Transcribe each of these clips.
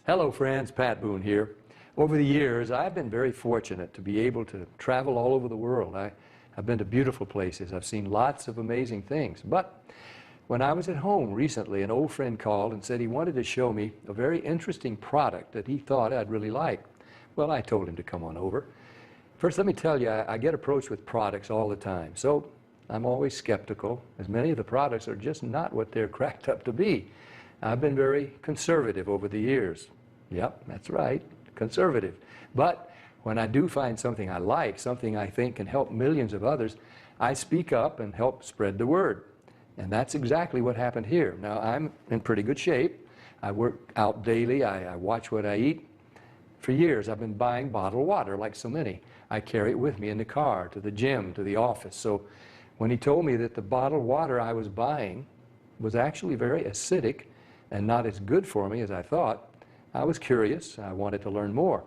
Hello friends, Pat Boone here. Over the years, I've been very fortunate to be able to travel all over the world. I've been to beautiful places. I've seen lots of amazing things. But when I was at home recently, an old friend called and said he wanted to show me a very interesting product that he thought I'd really like. Well, I told him to come on over. First, let me tell you, I get approached with products all the time. So I'm always skeptical, as many of the products are just not what they're cracked up to be. I've been very conservative over the years. Yep, that's right, conservative. But when I do find something I like, something I think can help millions of others, I speak up and help spread the word. And that's exactly what happened here. Now, I'm in pretty good shape. I work out daily. I watch what I eat. For years, I've been buying bottled water, like so many. I carry it with me in the car, to the gym, to the office. So when he told me that the bottled water I was buying was actually very acidic and not as good for me as I thought, I was curious. I wanted to learn more.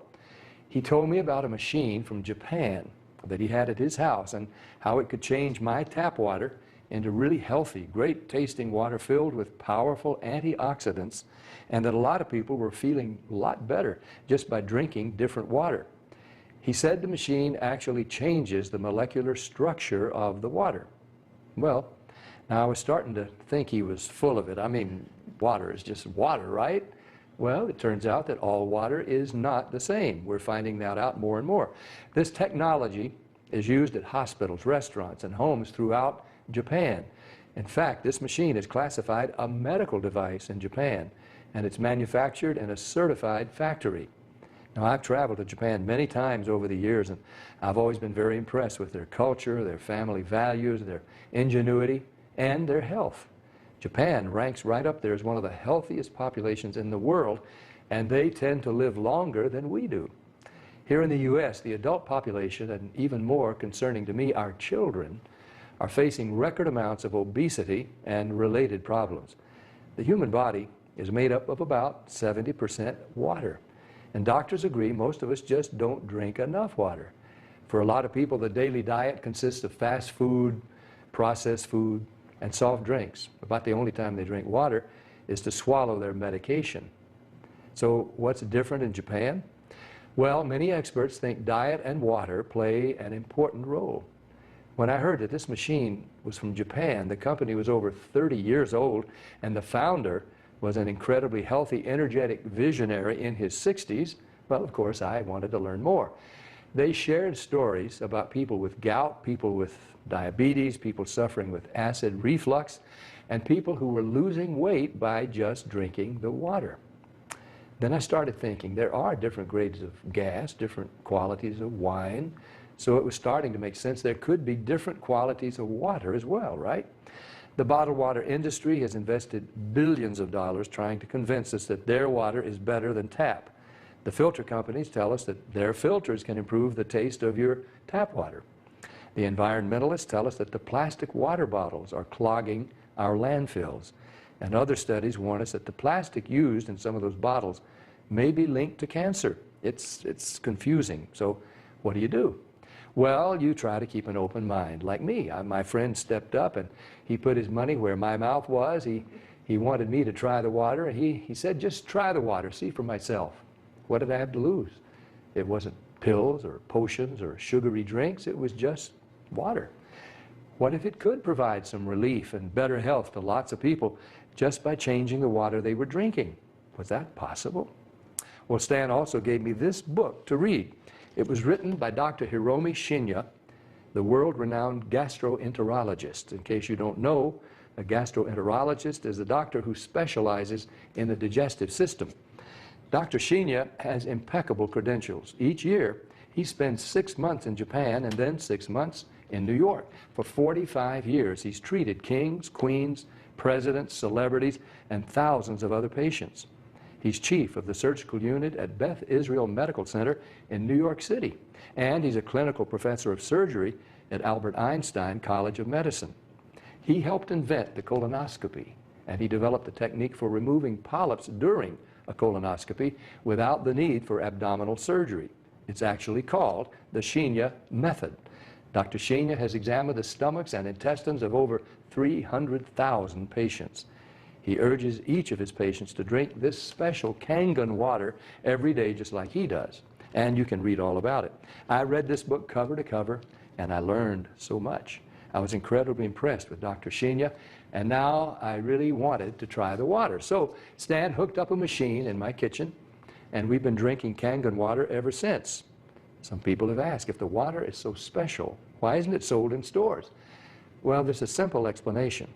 He told me about a machine from Japan that he had at his house and how it could change my tap water into really healthy, great tasting water filled with powerful antioxidants, and that a lot of people were feeling a lot better just by drinking different water. He said the machine actually changes the molecular structure of the water. Well, now I was starting to think he was full of it. I mean, water is just water, right? Well, it turns out that all water is not the same. We're finding that out more and more. This technology is used at hospitals, restaurants, and homes throughout Japan. In fact, this machine is classified a medical device in Japan, and it's manufactured in a certified factory. Now, I've traveled to Japan many times over the years, and I've always been very impressed with their culture, their family values, their ingenuity, and their health. Japan ranks right up there as one of the healthiest populations in the world, and they tend to live longer than we do. Here in the U.S., the adult population, and even more concerning to me, our children, are facing record amounts of obesity and related problems. The human body is made up of about 70% water, and doctors agree most of us just don't drink enough water. For a lot of people, the daily diet consists of fast food, processed food, and soft drinks. About the only time they drink water is to swallow their medication. So what's different in Japan? Well, many experts think diet and water play an important role. When I heard that this machine was from Japan, the company was over 30 years old, and the founder was an incredibly healthy, energetic visionary in his 60s, well, of course, I wanted to learn more. They shared stories about people with gout, people with diabetes, people suffering with acid reflux, and people who were losing weight by just drinking the water. Then I started thinking there are different grades of gas, different qualities of wine, so it was starting to make sense there could be different qualities of water as well, right? The bottled water industry has invested billions of dollars trying to convince us that their water is better than tap. The filter companies tell us that their filters can improve the taste of your tap water. The environmentalists tell us that the plastic water bottles are clogging our landfills. And other studies warn us that the plastic used in some of those bottles may be linked to cancer. It's confusing. So what do? Well, you try to keep an open mind. Like me, my friend stepped up and he put his money where my mouth was. He wanted me to try the water, and he said, just try the water, see for myself. What did I have to lose? It wasn't pills or potions or sugary drinks. It was just water. What if it could provide some relief and better health to lots of people just by changing the water they were drinking? Was that possible? Well, Stan also gave me this book to read. It was written by Dr. Hiromi Shinya, the world-renowned gastroenterologist. In case you don't know, a gastroenterologist is a doctor who specializes in the digestive system. Dr. Shinya has impeccable credentials. Each year, he spends 6 months in Japan and then 6 months in New York. For 45 years, he's treated kings, queens, presidents, celebrities, and thousands of other patients. He's chief of the surgical unit at Beth Israel Medical Center in New York City, and he's a clinical professor of surgery at Albert Einstein College of Medicine. He helped invent the colonoscopy, and he developed the technique for removing polyps during a colonoscopy without the need for abdominal surgery. It's actually called the Shinya method. Dr. Shinya has examined the stomachs and intestines of over 300,000 patients. He urges each of his patients to drink this special Kangen water every day just like he does. And you can read all about it. I read this book cover to cover, and I learned so much. I was incredibly impressed with Dr. Shinya, and now I really wanted to try the water. So Stan hooked up a machine in my kitchen, and we've been drinking Kangen water ever since. Some people have asked, if the water is so special, why isn't it sold in stores? Well, there's a simple explanation.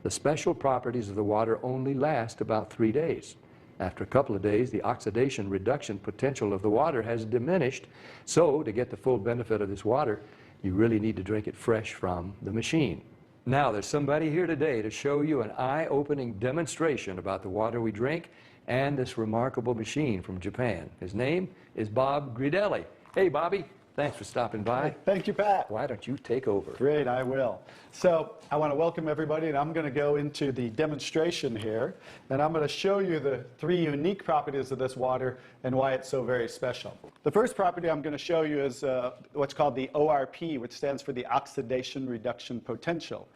The special properties of the water only last about 3 days. After a couple of days, the oxidation reduction potential of the water has diminished. So to get the full benefit of this water, you really need to drink it fresh from the machine. Now, there's somebody here today to show you an eye-opening demonstration about the water we drink and this remarkable machine from Japan. His name is Bob Gridelli. Hey, Bobby. Thanks for stopping by. Thank you, Pat. Why don't you take over? Great, I will. So I want to welcome everybody, and I'm going to go into the demonstration here, and I'm going to show you the 3 unique properties of this water and why it's so very special. The first property I'm going to show you is what's called the ORP, which stands for the oxidation reduction potential.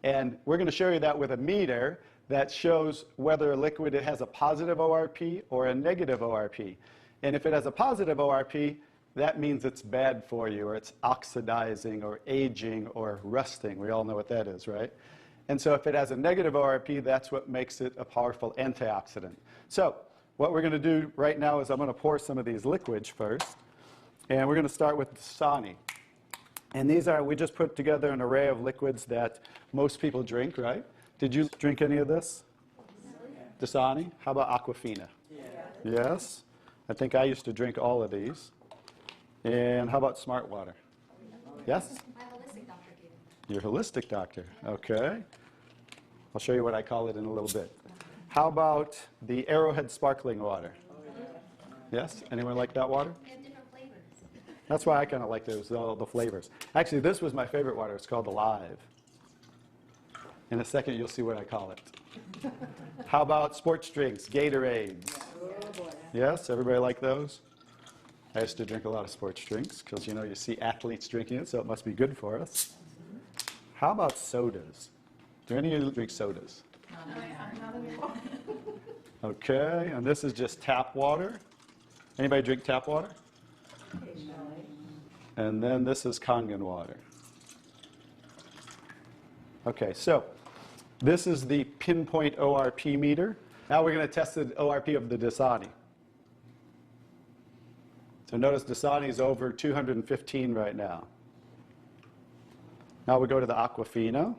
And we're going to show you that with a meter that shows whether a liquid has a positive ORP or a negative ORP. And if it has a positive ORP, that means it's bad for you, or it's oxidizing, or aging, or rusting. We all know what that is, right? And so if it has a negative ORP, that's what makes it a powerful antioxidant. So what we're going to do right now is I'm going to pour some of these liquids first. And we're going to start with Dasani. And these are, we just put together an array of liquids that most people drink, right? Did you drink any of this? Dasani? How about Aquafina? Yeah. Yes? I think I used to drink all of these. And how about smart water? Yes? My holistic doctor gave it. Your holistic doctor. Okay. I'll show you what I call it in a little bit. How about the Arrowhead sparkling water? Yes? Anyone like that water? They have different flavors. That's why I kind of like those, all the flavors. Actually, this was my favorite water. It's called Alive. In a second, you'll see what I call it. How about sports drinks, Gatorades? Yes? Everybody like those? I used to drink a lot of sports drinks because, you know, you see athletes drinking it, so it must be good for us. How about sodas? Do any of you drink sodas? Okay, and this is just tap water. Anybody drink tap water? And then this is Kangen water. Okay, so this is the pinpoint ORP meter. Now we're going to test the ORP of the Dasani. So notice Dasani is over 215 right now. Now we go to the Aquafina.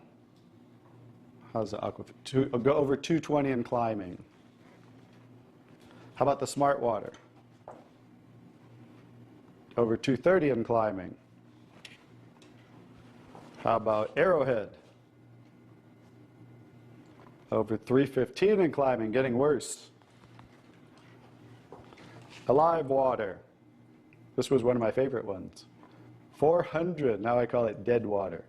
How's the Aquafina? Go over 220 and climbing. How about the smart water? Over 230 and climbing. How about Arrowhead? Over 315 and climbing, getting worse. Alive water. This was one of my favorite ones. 400, now I call it dead water.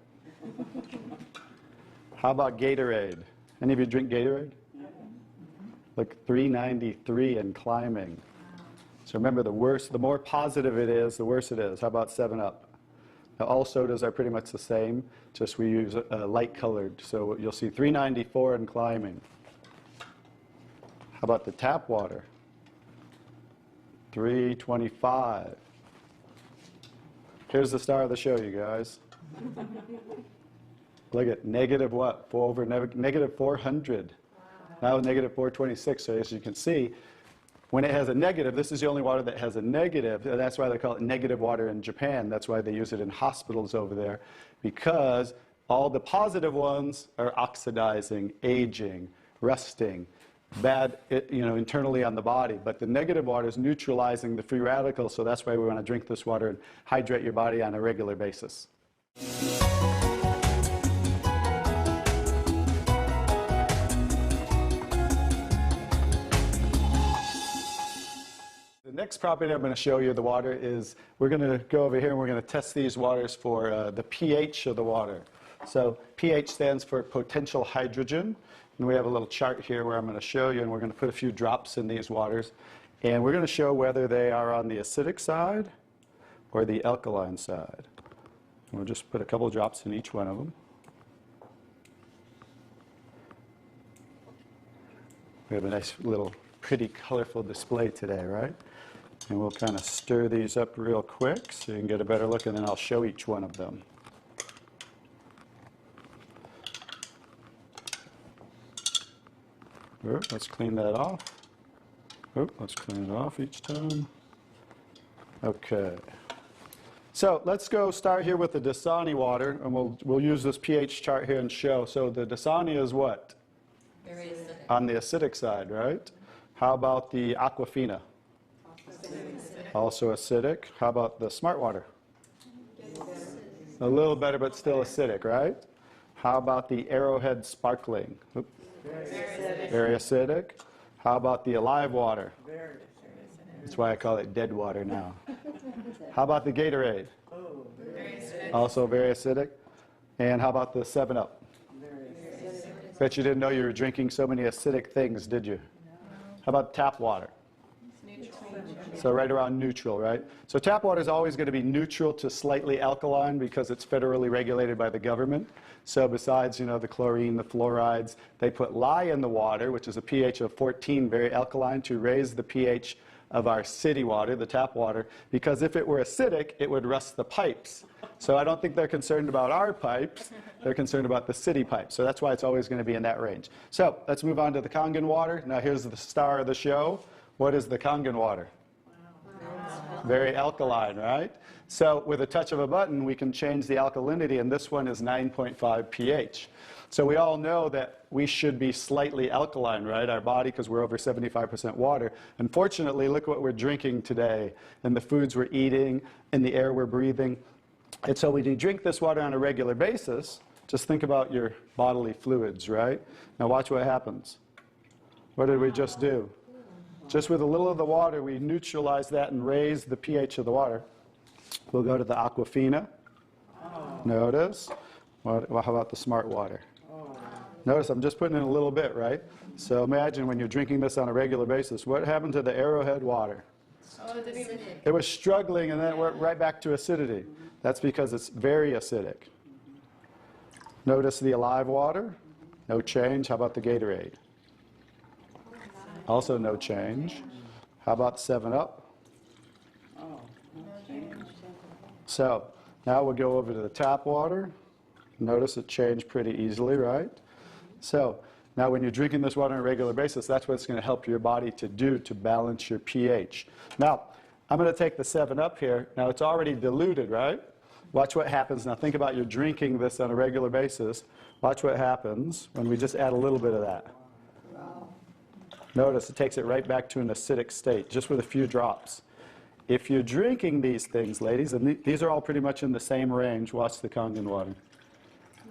How about Gatorade? Any of you drink Gatorade? Look, 393 and climbing. So remember, the more positive it is, the worse it is. How about 7-Up? Now, all sodas are pretty much the same, just we use light colored. So you'll see 394 and climbing. How about the tap water? 325. Here's the star of the show, you guys. Look at negative what? Negative 400. Wow. Now negative 426. So as you can see, when it has a negative, this is the only water that has a negative. And that's why they call it negative water in Japan. That's why they use it in hospitals over there, because all the positive ones are oxidizing, aging, rusting, bad, internally on the body. But the negative water is neutralizing the free radicals, so that's why we want to drink this water and hydrate your body on a regular basis. The next property I'm going to show you the water is, we're going to go over here and we're going to test these waters for the pH of the water. So pH stands for potential hydrogen. And we have a little chart here where I'm going to show you, and we're going to put a few drops in these waters. And we're going to show whether they are on the acidic side or the alkaline side. And we'll just put a couple drops in each one of them. We have a nice little pretty colorful display today, right? And we'll kind of stir these up real quick so you can get a better look, and then I'll show each one of them. Let's clean that off. Let's clean it off each time. Okay. So let's go start here with the Dasani water, and we'll use this pH chart here and show. So the Dasani is what? Very acidic. On the acidic side, right? How about the Aquafina? Also acidic. How about the Smart Water? A little better, but still acidic, right? How about the Arrowhead Sparkling? Very acidic. How about the Alive Water? That's why I call it dead water now. How about the Gatorade? Also very acidic. And how about the 7-Up? Bet you didn't know you were drinking so many acidic things, did you? How about tap water? So right around neutral, right? So tap water is always going to be neutral to slightly alkaline because it's federally regulated by the government. So besides, the chlorine, the fluorides, they put lye in the water, which is a pH of 14, very alkaline, to raise the pH of our city water, the tap water, because if it were acidic, it would rust the pipes. So I don't think they're concerned about our pipes. They're concerned about the city pipes. So that's why it's always going to be in that range. So let's move on to the Kangen water. Now here's the star of the show. What is the Kangen water? Very alkaline, right? So with a touch of a button, we can change the alkalinity, and this one is 9.5 pH. So we all know that we should be slightly alkaline, right? Our body, because we're over 75% water. Unfortunately, look what we're drinking today, and the foods we're eating, and the air we're breathing. And so when you drink this water on a regular basis, just think about your bodily fluids, right? Now watch what happens. What did we just do? Just with a little of the water, we neutralize that and raise the pH of the water. We'll go to the Aquafina. Notice. How about the Smart Water? Notice I'm just putting in a little bit, right? So imagine when you're drinking this on a regular basis, what happened to the Arrowhead water? It was struggling, and then it went right back to acidity. That's because it's very acidic. Notice the Alive Water. No change. How about the Gatorade? Also no change. How about 7-Up? So now we'll go over to the tap water. Notice it changed pretty easily, right? So now when you're drinking this water on a regular basis, that's what it's going to help your body to do to balance your pH. Now, I'm going to take the 7-Up here. Now it's already diluted, right? Watch what happens. Now think about you're drinking this on a regular basis. Watch what happens when we just add a little bit of that. Notice it takes it right back to an acidic state, just with a few drops. If you're drinking these things, ladies, and these are all pretty much in the same range, watch the Kangen water.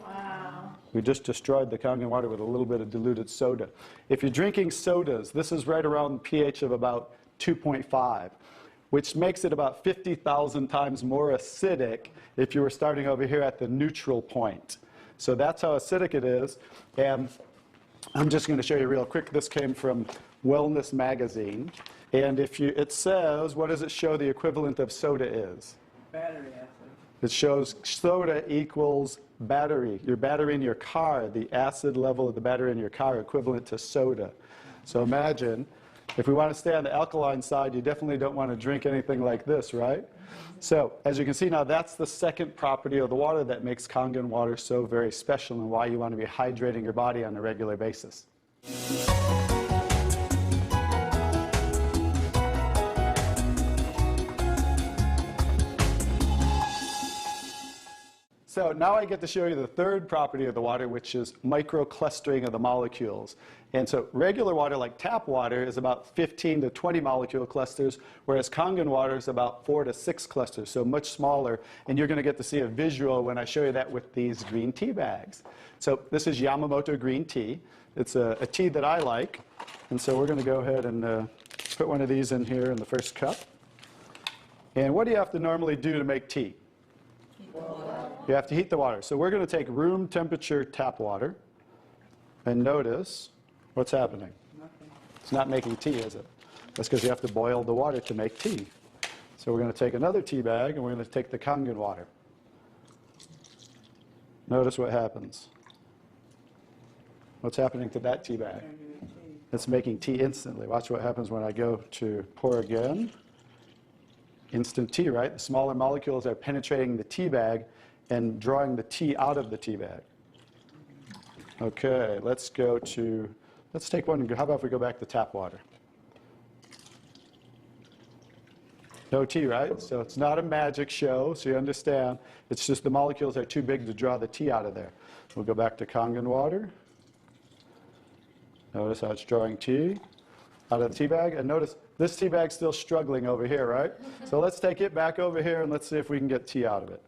Wow. We just destroyed the Kangen water with a little bit of diluted soda. If you're drinking sodas, this is right around pH of about 2.5, which makes it about 50,000 times more acidic if you were starting over here at the neutral point. So that's how acidic it is. And I'm just going to show you real quick. This came from Wellness Magazine. And it says, what does it show the equivalent of soda is? Battery acid. It shows soda equals battery. Your battery in your car, the acid level of the battery in your car equivalent to soda. So imagine, if we want to stay on the alkaline side, you definitely don't want to drink anything like this, right? So as you can see now, that's the second property of the water that makes Kangen water so very special and why you want to be hydrating your body on a regular basis. So now I get to show you the third property of the water, which is microclustering of the molecules. And so regular water, like tap water, is about 15 to 20 molecule clusters, whereas Kangen water is about 4 to 6 clusters, so much smaller. And you're going to get to see a visual when I show you that with these green tea bags. So this is Yamamoto green tea. It's a tea that I like. And so we're going to go ahead and put one of these in here in the first cup. And what do you have to normally do to make tea? You have to heat the water. So we're going to take room temperature tap water, and notice what's happening. Nothing. It's not making tea, is it? That's because you have to boil the water to make tea. So we're going to take another tea bag, and we're going to take the Kangen water. Notice what happens. What's happening to that tea bag? It's making tea instantly. Watch what happens when I go to pour again. Instant tea, right? The smaller molecules are penetrating the tea bag and drawing the tea out of the tea bag. Okay, let's take one, how about if we go back to tap water? No tea, right? So it's not a magic show, so you understand. It's just the molecules are too big to draw the tea out of there. We'll go back to Kangen water. Notice how it's drawing tea out of the tea bag. And notice this tea bag's still struggling over here, right? So let's take it back over here and let's see if we can get tea out of it.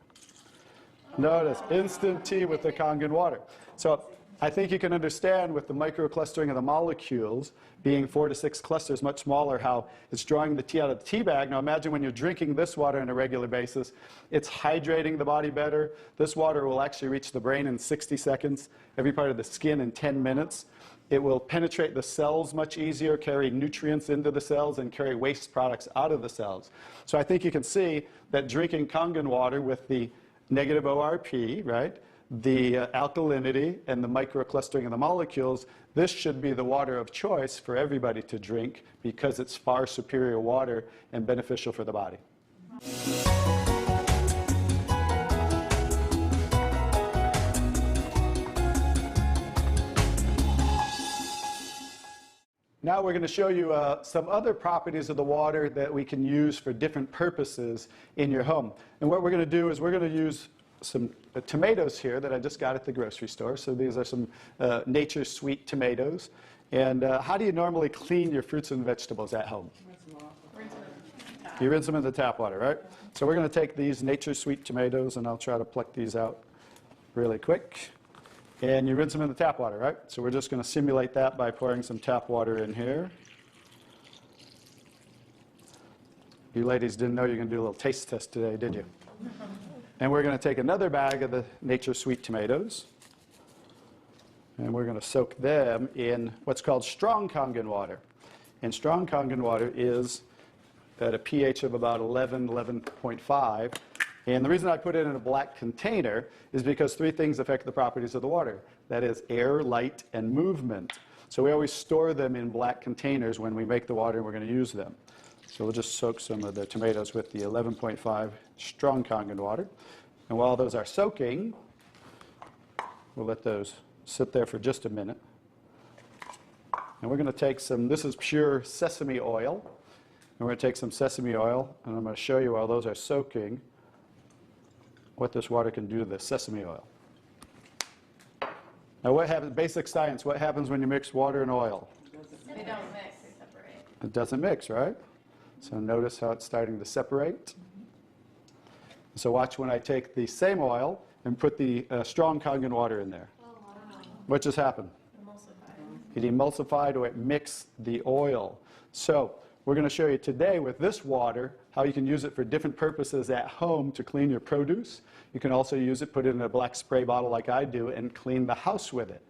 Notice instant tea with the Kangen water. So I think you can understand with the microclustering of the molecules being 4 to 6 clusters, much smaller, how it's drawing the tea out of the tea bag. Now imagine when you're drinking this water on a regular basis, it's hydrating the body better. This water will actually reach the brain in 60 seconds, every part of the skin in 10 minutes. It will penetrate the cells much easier, carry nutrients into the cells, and carry waste products out of the cells. So I think you can see that drinking Kangen water with the negative ORP, right, the alkalinity and the microclustering of the molecules, this should be the water of choice for everybody to drink because it's far superior water and beneficial for the body. Now we're going to show you some other properties of the water that we can use for different purposes in your home. And what we're going to do is we're going to use some tomatoes here that I just got at the grocery store. So these are some Nature's Sweet tomatoes. And how do you normally clean your fruits and vegetables at home? You rinse them in the tap water, right? So we're going to take these Nature's Sweet tomatoes, and I'll try to pluck these out really quick. And you rinse them in the tap water, right? So we're just going to simulate that by pouring some tap water in here. You ladies didn't know you were going to do a little taste test today, did you? And we're going to take another bag of the Nature's Sweet tomatoes, and we're going to soak them in what's called strong Kangen water. And strong Kangen water is at a pH of about 11, 11.5. And the reason I put it in a black container is because 3 things affect the properties of the water. That is air, light, and movement. So we always store them in black containers when we make the water and we're going to use them. So we'll just soak some of the tomatoes with the 11.5 strong Kangen water. And while those are soaking, we'll let those sit there for just a minute. And we're going to take some, this is pure sesame oil. And we're going to take some sesame oil, and I'm going to show you while those are soaking what this water can do to the sesame oil. Now what happens, basic science, what happens when you mix water and oil? They don't mix, they separate. It doesn't mix, right? So notice how it's starting to separate. So watch when I take the same oil and put the strong Kangen water in there. Oh, wow. What just happened? Emulsified. It emulsified or it mixed the oil. So we're going to show you today with this water how you can use it for different purposes at home to clean your produce. You can also use it, put it in a black spray bottle like I do, and clean the house with it.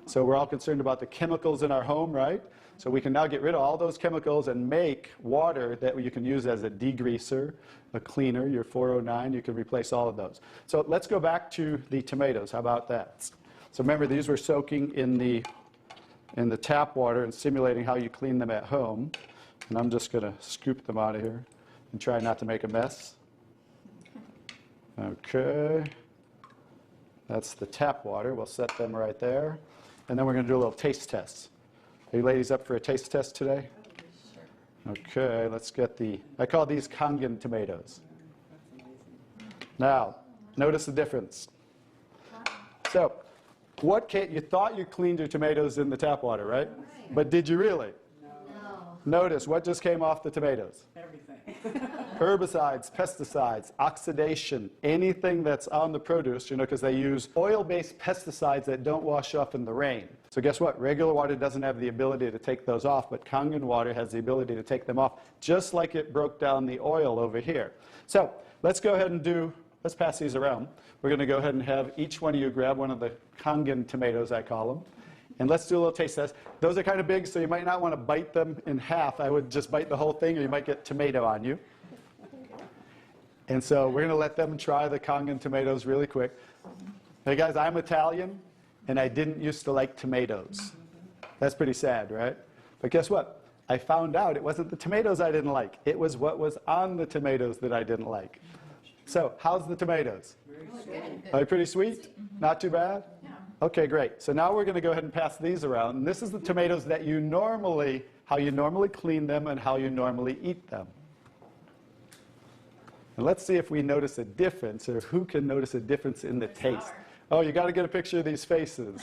So we're all concerned about the chemicals in our home, right? So we can now get rid of all those chemicals and make water that you can use as a degreaser, a cleaner, your 409. You can replace all of those. So let's go back to the tomatoes. How about that? So remember, these were soaking in the tap water and simulating how you clean them at home. And I'm just going to scoop them out of here and try not to make a mess. Okay. That's the tap water. We'll set them right there. And then we're going to do a little taste test. Are you ladies up for a taste test today? Okay, let's get I call these Kangen tomatoes. Now, notice the difference. So, you thought you cleaned your tomatoes in the tap water, right? But did you really? Notice what just came off the tomatoes. Everything. Herbicides, pesticides, oxidation, anything that's on the produce, because they use oil-based pesticides that don't wash off in the rain. So guess what? Regular water doesn't have the ability to take those off, but Kangen water has the ability to take them off, just like it broke down the oil over here. So let's go ahead and let's pass these around. We're going to go ahead and have each one of you grab one of the Kangen tomatoes, I call them. And let's do a little taste test. Those are kind of big, so you might not want to bite them in half. I would just bite the whole thing, or you might get tomato on you. And so we're going to let them try the Kangen tomatoes really quick. Hey guys, I'm Italian, and I didn't used to like tomatoes. That's pretty sad, right? But guess what? I found out it wasn't the tomatoes I didn't like. It was what was on the tomatoes that I didn't like. So how's the tomatoes? Are they pretty sweet? Not too bad? Okay, great. So now we're going to go ahead and pass these around. And this is the tomatoes that you normally, how you normally clean them and how you normally eat them. And let's see if we notice a difference, or who can notice a difference in the taste. Oh, you got to get a picture of these faces.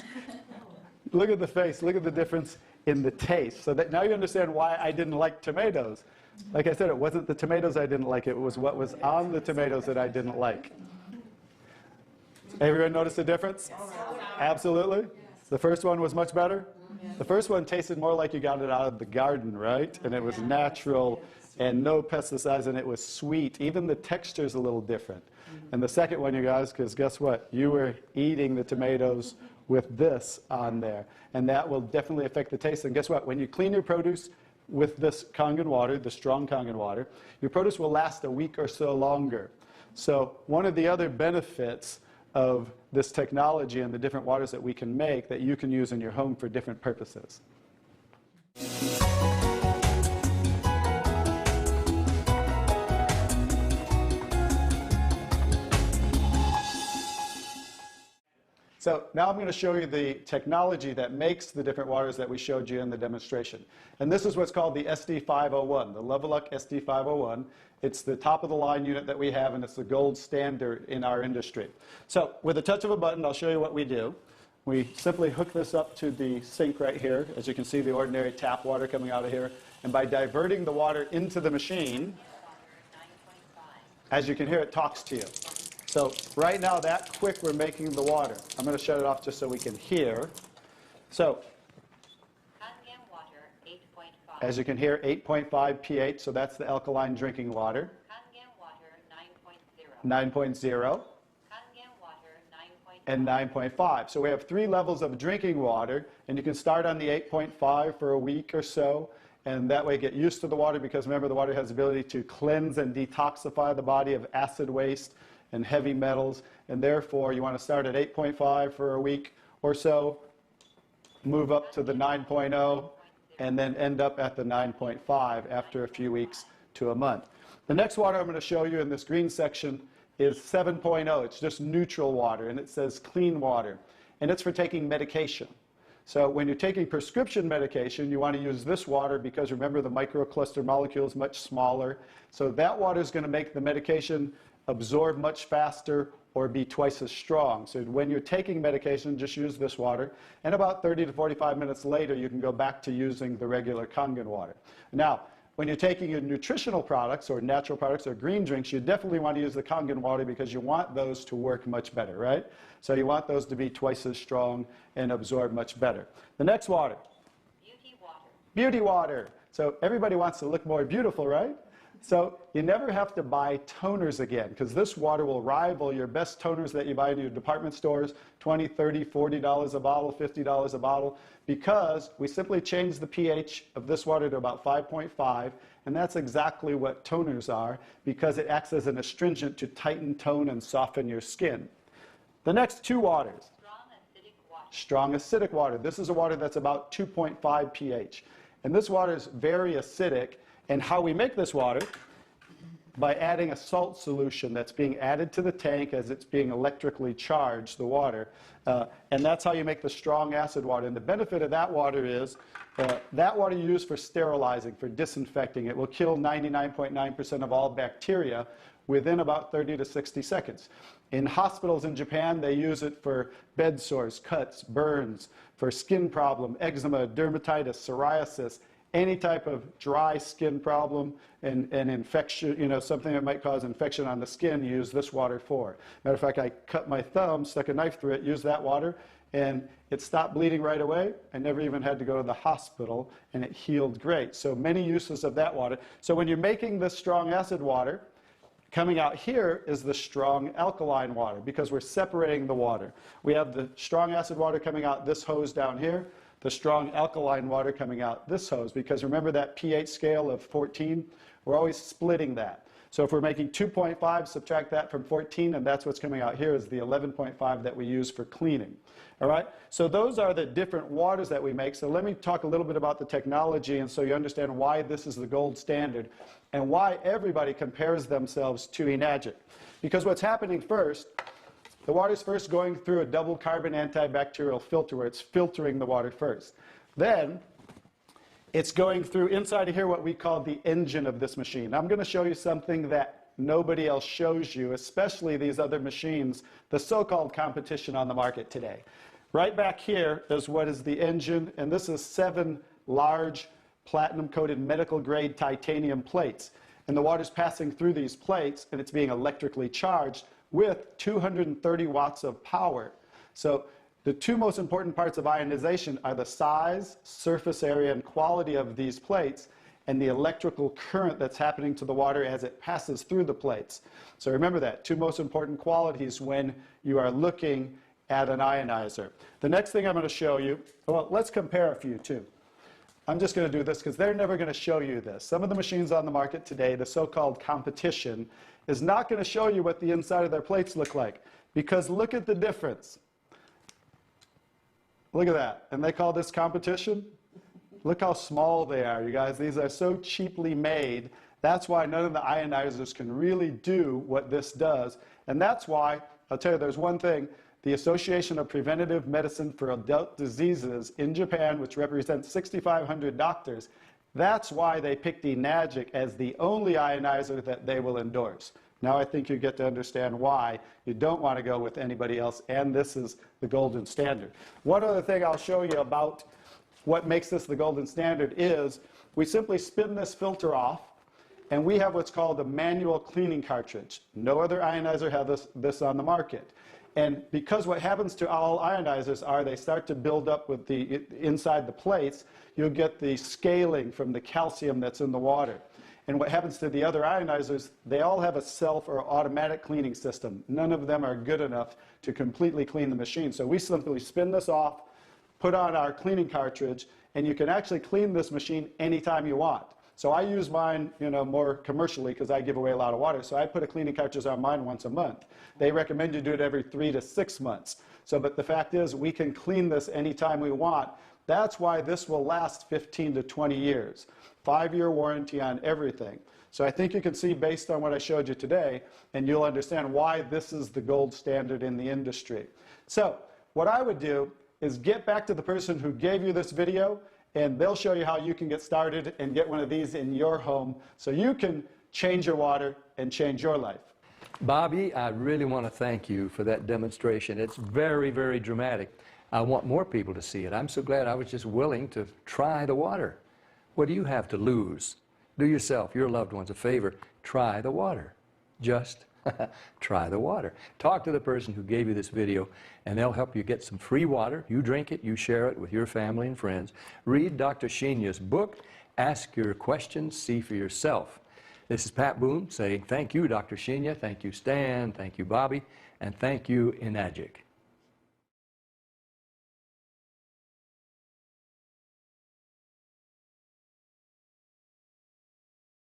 Look at the face. Look at the difference in the taste. So that now you understand why I didn't like tomatoes. Like I said, it wasn't the tomatoes I didn't like. It was what was on the tomatoes that I didn't like. Everyone notice the difference? Absolutely. The first one was much better? The first one tasted more like you got it out of the garden, right? And it was natural and no pesticides, and it was sweet. Even the texture's a little different. And the second one, you guys, because guess what? You were eating the tomatoes with this on there. And that will definitely affect the taste. And guess what? When you clean your produce with this Kangen water, the strong Kangen water, your produce will last a week or so longer. So one of the other benefits of this technology and the different waters that we can make that you can use in your home for different purposes. So now I'm going to show you the technology that makes the different waters that we showed you in the demonstration. And this is what's called the SD501, the Leveluck SD501. It's the top of the line unit that we have, and it's the gold standard in our industry. So with a touch of a button, I'll show you what we do. We simply hook this up to the sink right here. As you can see, the ordinary tap water coming out of here. And by diverting the water into the machine, as you can hear, it talks to you. So right now, that quick, we're making the water. I'm going to shut it off just so we can hear. So as you can hear, 8.5 pH, so that's the alkaline drinking water. 9.0. And 9.5. So we have 3 levels of drinking water, and you can start on the 8.5 for a week or so, and that way get used to the water, because remember, the water has the ability to cleanse and detoxify the body of acid waste and heavy metals, and therefore you want to start at 8.5 for a week or so, move up to the 9.0, and then end up at the 9.5 after a few weeks to a month. The next water I'm going to show you in this green section is 7.0. It's just neutral water, and it says clean water, and it's for taking medication. So when you're taking prescription medication, you want to use this water because remember, the microcluster molecule is much smaller. So that water is going to make the medication absorb much faster or be twice as strong. So when you're taking medication, just use this water. And about 30 to 45 minutes later, you can go back to using the regular Kangen water. Now, when you're taking your nutritional products or natural products or green drinks, you definitely want to use the Kangen water because you want those to work much better, right? So you want those to be twice as strong and absorb much better. The next water. Beauty water. Beauty water. So everybody wants to look more beautiful, right? So you never have to buy toners again, because this water will rival your best toners that you buy in your department stores, $20, $30, $40 a bottle, $50 a bottle, because we simply change the pH of this water to about 5.5, and that's exactly what toners are, because it acts as an astringent to tighten, tone, and soften your skin. The next 2 waters. Strong acidic water. Strong acidic water. This is a water that's about 2.5 pH. And this water is very acidic. And how we make this water, by adding a salt solution that's being added to the tank as it's being electrically charged, the water. And that's how you make the strong acid water. And the benefit of that water is that water you use for sterilizing, for disinfecting. It will kill 99.9% of all bacteria within about 30 to 60 seconds. In hospitals in Japan, they use it for bed sores, cuts, burns, for skin problem, eczema, dermatitis, psoriasis, any type of dry skin problem and infection, something that might cause infection on the skin, use this water for. Matter of fact, I cut my thumb, stuck a knife through it, used that water, and it stopped bleeding right away. I never even had to go to the hospital, and it healed great. So many uses of that water. So when you're making this strong acid water, coming out here is the strong alkaline water, because we're separating the water. We have the strong acid water coming out this hose down here, the strong alkaline water coming out this hose, because remember that pH scale of 14? We're always splitting that. So if we're making 2.5, subtract that from 14, and that's what's coming out here is the 11.5 that we use for cleaning. All right? So those are the different waters that we make. So let me talk a little bit about the technology, and so you understand why this is the gold standard and why everybody compares themselves to Enagic. Because what's happening first, the water's first going through a double carbon antibacterial filter where it's filtering the water first. Then it's going through inside of here what we call the engine of this machine. I'm going to show you something that nobody else shows you, especially these other machines, the so-called competition on the market today. Right back here is what is the engine, and this is 7 large platinum-coated medical-grade titanium plates. And the water's passing through these plates, and it's being electrically charged with 230 watts of power. So the two most important parts of ionization are the size, surface area, and quality of these plates, and the electrical current that's happening to the water as it passes through the plates. So remember that, 2 most important qualities when you are looking at an ionizer. The next thing I'm going to show you, well, let's compare a few too. I'm just going to do this because they're never going to show you this. Some of the machines on the market today, the so-called competition, is not going to show you what the inside of their plates look like. Because look at the difference. Look at that. And they call this competition? Look how small they are, you guys. These are so cheaply made. That's why none of the ionizers can really do what this does. And that's why, I'll tell you, there's one thing. The Association of Preventive Medicine for Adult Diseases in Japan, which represents 6,500 doctors, that's why they picked Enagic as the only ionizer that they will endorse. Now I think you get to understand why you don't want to go with anybody else, and this is the golden standard. One other thing I'll show you about what makes this the golden standard is we simply spin this filter off, and we have what's called a manual cleaning cartridge. No other ionizer has this on the market. And because what happens to all ionizers are they start to build up with the inside the plates, you'll get the scaling from the calcium that's in the water. And what happens to the other ionizers, they all have a self or automatic cleaning system. None of them are good enough to completely clean the machine. So we simply spin this off, put on our cleaning cartridge, and you can actually clean this machine anytime you want. So I use mine, more commercially because I give away a lot of water. So I put a cleaning cartridge on mine once a month. They recommend you do it every 3 to 6 months. So, but the fact is, we can clean this anytime we want. That's why this will last 15 to 20 years. 5-year warranty on everything. So I think you can see based on what I showed you today, and you'll understand why this is the gold standard in the industry. So what I would do is get back to the person who gave you this video, and they'll show you how you can get started and get one of these in your home so you can change your water and change your life. Bobby, I really want to thank you for that demonstration. It's very, very dramatic. I want more people to see it. I'm so glad I was just willing to try the water. What do you have to lose? Do yourself, your loved ones a favor. Try the water. Just try the water. Talk to the person who gave you this video, and they'll help you get some free water. You drink it, you share it with your family and friends. Read Dr. Sheenya's book. Ask your questions. See for yourself. This is Pat Boone saying thank you, Dr. Sheenya. Thank you, Stan. Thank you, Bobby. And thank you, Enagic.